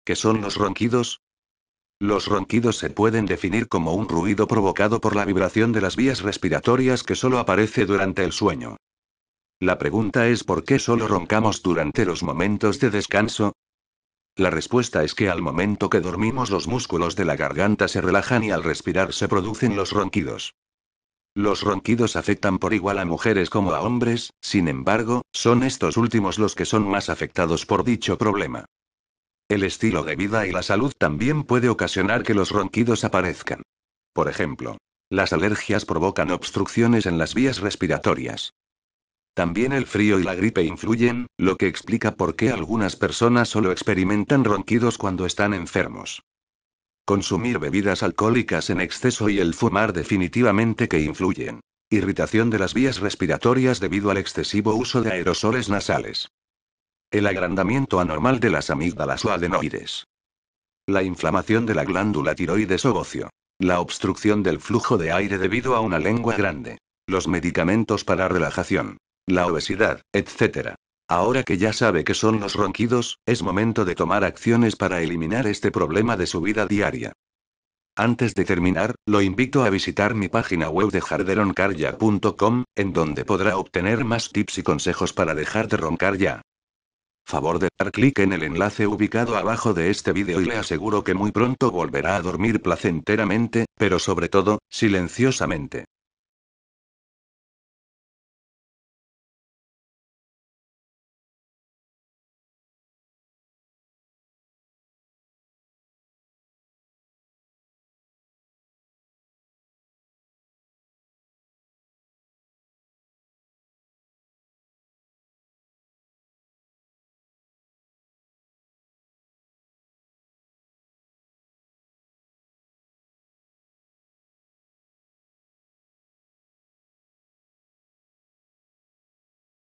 ¿Qué son los ronquidos? Los ronquidos se pueden definir como un ruido provocado por la vibración de las vías respiratorias que solo aparece durante el sueño. La pregunta es ¿por qué solo roncamos durante los momentos de descanso? La respuesta es que al momento que dormimos los músculos de la garganta se relajan y al respirar se producen los ronquidos. Los ronquidos afectan por igual a mujeres como a hombres, sin embargo, son estos últimos los que son más afectados por dicho problema. El estilo de vida y la salud también puede ocasionar que los ronquidos aparezcan. Por ejemplo, las alergias provocan obstrucciones en las vías respiratorias. También el frío y la gripe influyen, lo que explica por qué algunas personas solo experimentan ronquidos cuando están enfermos. Consumir bebidas alcohólicas en exceso y el fumar definitivamente que influyen. Irritación de las vías respiratorias debido al excesivo uso de aerosoles nasales. El agrandamiento anormal de las amígdalas o adenoides. La inflamación de la glándula tiroides o bocio. La obstrucción del flujo de aire debido a una lengua grande. Los medicamentos para relajación. La obesidad, etc. Ahora que ya sabe qué son los ronquidos, es momento de tomar acciones para eliminar este problema de su vida diaria. Antes de terminar, lo invito a visitar mi página web de dejarderoncar.com, en donde podrá obtener más tips y consejos para dejar de roncar ya. Favor de dar clic en el enlace ubicado abajo de este vídeo y le aseguro que muy pronto volverá a dormir placenteramente, pero sobre todo, silenciosamente.